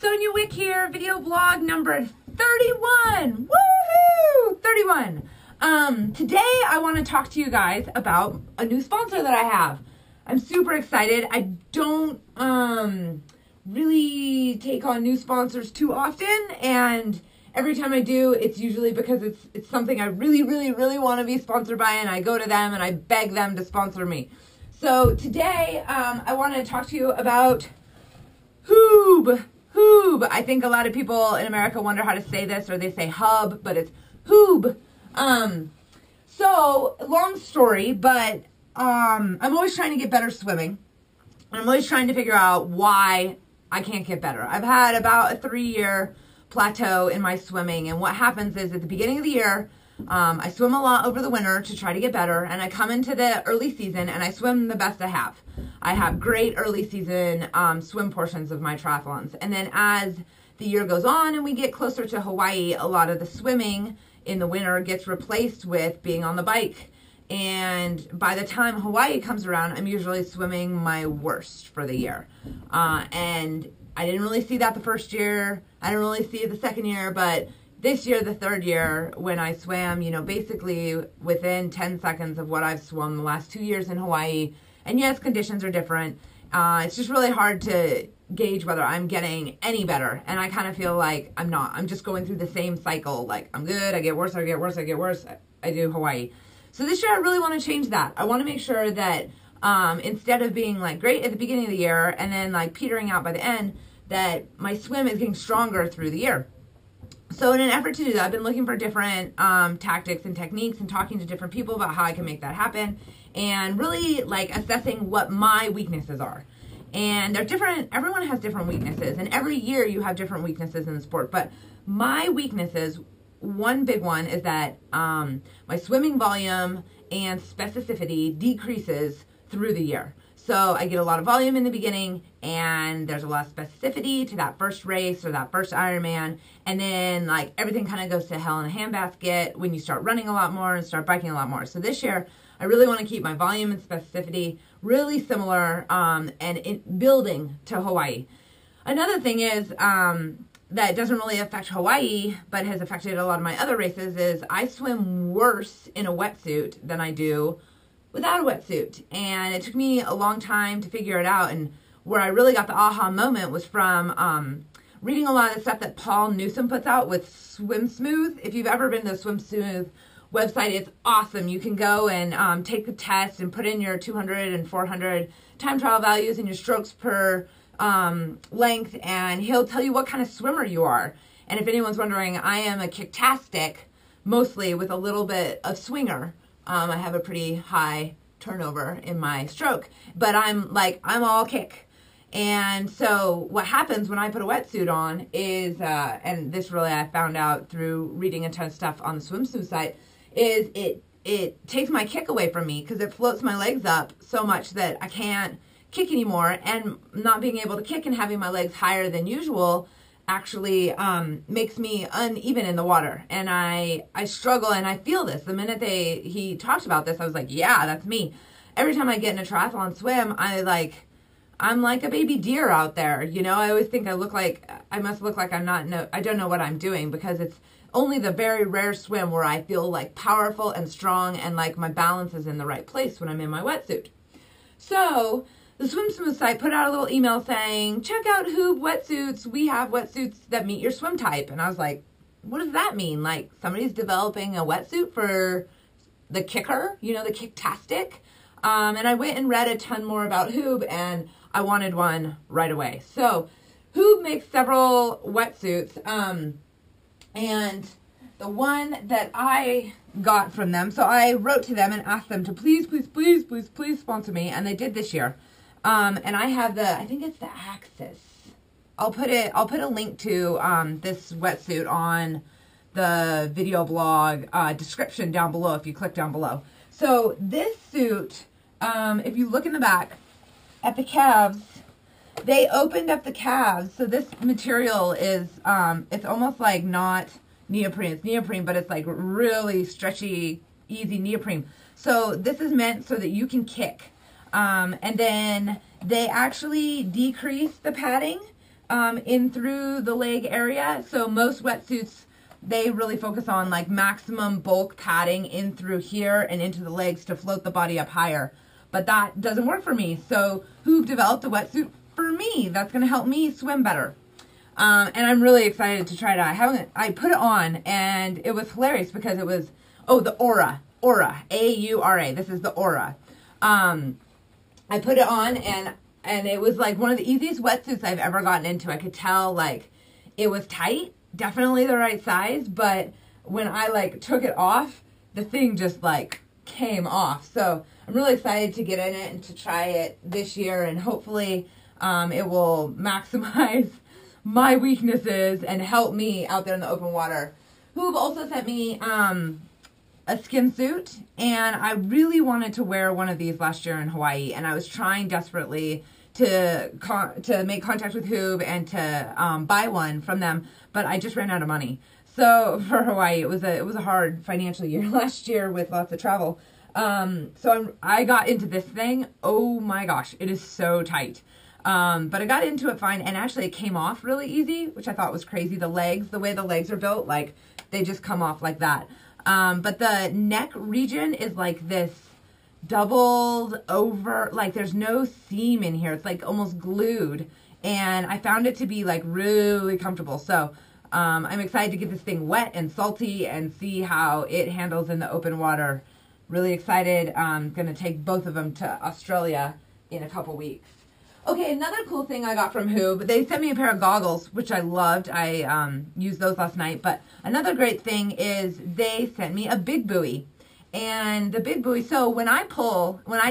Sonia Wick here, video blog number 31. Woohoo! 31. Today I want to talk to you guys about a new sponsor that I have. I'm super excited. I don't really take on new sponsors too often, and every time I do, it's usually because it's something I really want to be sponsored by, and I go to them and I beg them to sponsor me. So today I want to talk to you about Huub. Huub. I think a lot of people in America wonder how to say this, or they say Hub, but it's Huub. So long story, but I'm always trying to get better swimming. And I'm always trying to figure out why I can't get better. I've had about a 3-year plateau in my swimming, and what happens is at the beginning of the year, I swim a lot over the winter to try to get better, and I come into the early season and I swim the best I have. I have great early season swim portions of my triathlons, and then as the year goes on and we get closer to Hawaii, a lot of the swimming in the winter gets replaced with being on the bike. And by the time Hawaii comes around, I'm usually swimming my worst for the year. And I didn't really see that the first year. I didn't really see it the second year, but this year, the third year, when I swam, you know, basically within 10 seconds of what I've swum the last 2 years in Hawaii. And yes, conditions are different. It's just really hard to gauge whether I'm getting any better. And I kind of feel like I'm not. I'm just going through the same cycle. Like, I'm good, I get worse, I get worse, I get worse. I do Hawaii. So this year, I really want to change that. I want to make sure that instead of being like great at the beginning of the year and then like petering out by the end, that my swim is getting stronger through the year. So in an effort to do that, I've been looking for different tactics and techniques and talking to different people about how I can make that happen, and really like assessing what my weaknesses are. And they're different. Everyone has different weaknesses, and every year you have different weaknesses in the sport. But my weaknesses, one big one is that my swimming volume and specificity decreases through the year. So I get a lot of volume in the beginning, and there's a lot of specificity to that first race or that first Ironman. And then like everything kind of goes to hell in a handbasket when you start running a lot more and start biking a lot more. So this year, I really want to keep my volume and specificity really similar and building to Hawaii. Another thing is that doesn't really affect Hawaii, but has affected a lot of my other races, is I swim worse in a wetsuit than I do without a wetsuit. And it took me a long time to figure it out. And where I really got the aha moment was from reading a lot of the stuff that Paul Newsome puts out with Swim Smooth. If you've ever been to the Swim Smooth website, it's awesome. You can go and take the test and put in your 200 and 400 time trial values and your strokes per length, and he'll tell you what kind of swimmer you are. And if anyone's wondering, I am a kicktastic, mostly with a little bit of swinger. I have a pretty high turnover in my stroke, but I'm all kick. And so what happens when I put a wetsuit on is, and this really I found out through reading a ton of stuff on the swimsuit site, is it takes my kick away from me because it floats my legs up so much that I can't kick anymore. And not being able to kick and having my legs higher than usual actually makes me uneven in the water, and I struggle, and I feel this. The minute he talked about this, I was like, yeah, that's me. Every time I get in a triathlon swim, I'm like a baby deer out there, you know. I always think I must look like I don't know what I'm doing, because it's only the very rare swim where I feel like powerful and strong and like my balance is in the right place when I'm in my wetsuit. So the Swim Smooth site put out a little email saying, check out Huub Wetsuits. We have wetsuits that meet your swim type. And I was like, what does that mean? Like somebody's developing a wetsuit for the kicker, you know, the kicktastic. And I went and read a ton more about Huub, and I wanted one right away. So Huub makes several wetsuits. And the one that I got from them, so I wrote to them and asked them to please sponsor me. And they did this year. And I have I think it's the Axis. I'll put a link to this wetsuit on the video blog description down below if you click down below. So this suit, if you look in the back at the calves, they opened up the calves. So this material is, it's almost like not neoprene. It's neoprene, but it's like really stretchy, easy neoprene. So this is meant so that you can kick. And then they actually decrease the padding in through the leg area. So most wetsuits, they really focus on like maximum bulk padding in through here and into the legs to float the body up higher. But that doesn't work for me. So Huub developed a wetsuit for me that's going to help me swim better. And I'm really excited to try it out. I put it on and it was hilarious because it was, oh, the Aura, A-U-R-A. This is the Aura. I put it on and it was like one of the easiest wetsuits I've ever gotten into. I could tell like it was tight, definitely the right size, but when I like took it off, the thing just like came off. So I'm really excited to get in it and to try it this year, and hopefully it will maximize my weaknesses and help me out there in the open water. Huub also sent me a Skinsuit, and I really wanted to wear one of these last year in Hawaii, and I was trying desperately to make contact with Huub and to buy one from them, but I just ran out of money. So for Hawaii, it was a hard financial year last year with lots of travel. So I got into this thing. Oh my gosh, it is so tight. But I got into it fine, and actually it came off really easy, which I thought was crazy. The legs, the way the legs are built, like they just come off like that. But the neck region is like this doubled over, like there's no seam in here. It's like almost glued, and I found it to be like really comfortable. So I'm excited to get this thing wet and salty and see how it handles in the open water. Really excited. I'm going to take both of them to Australia in a couple weeks. Okay, another cool thing I got from Huub, they sent me a pair of goggles, which I loved. I used those last night. But another great thing is they sent me a big buoy. And the big buoy, so when I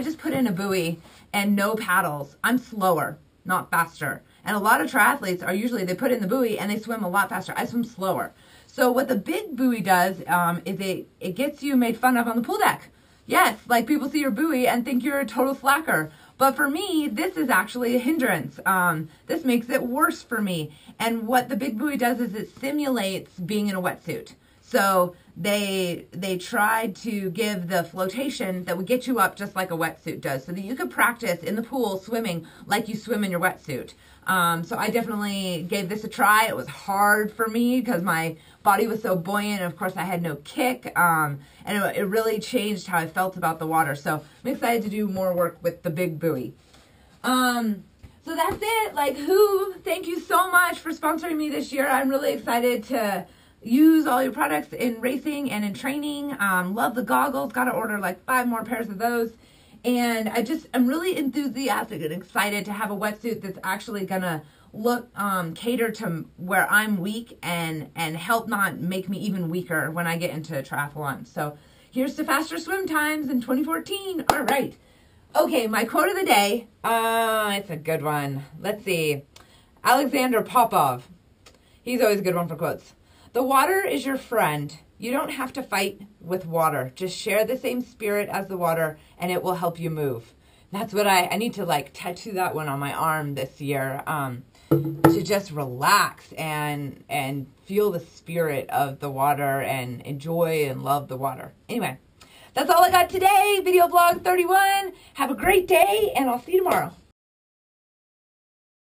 just put in a buoy and no paddles, I'm slower, not faster. And a lot of triathletes are usually, they put in the buoy and they swim a lot faster. I swim slower. So what the big buoy does is it gets you made fun of on the pool deck. Yes, like people see your buoy and think you're a total slacker. But for me, this is actually a hindrance. This makes it worse for me. And what the big buoy does is it simulates being in a wetsuit. So they tried to give the flotation that would get you up just like a wetsuit does, so that you could practice in the pool swimming like you swim in your wetsuit. So I definitely gave this a try. It was hard for me because my body was so buoyant, and of course I had no kick, and it really changed how I felt about the water. So I'm excited to do more work with the big buoy. So that's it. Like, Huub, thank you so much for sponsoring me this year. I'm really excited to use all your products in racing and in training. Love the goggles. Got to order like 5 more pairs of those. And I'm really enthusiastic and excited to have a wetsuit that's actually gonna cater to where I'm weak and help not make me even weaker when I get into triathlon. So here's to faster swim times in 2014. All right. Okay, my quote of the day. It's a good one. Let's see. Alexander Popov. He's always a good one for quotes. The water is your friend. You don't have to fight with water. Just share the same spirit as the water, and it will help you move. That's what I need to like tattoo that one on my arm this year, to just relax and feel the spirit of the water and enjoy and love the water. Anyway, that's all I got today. Video blog 31. Have a great day, and I'll see you tomorrow.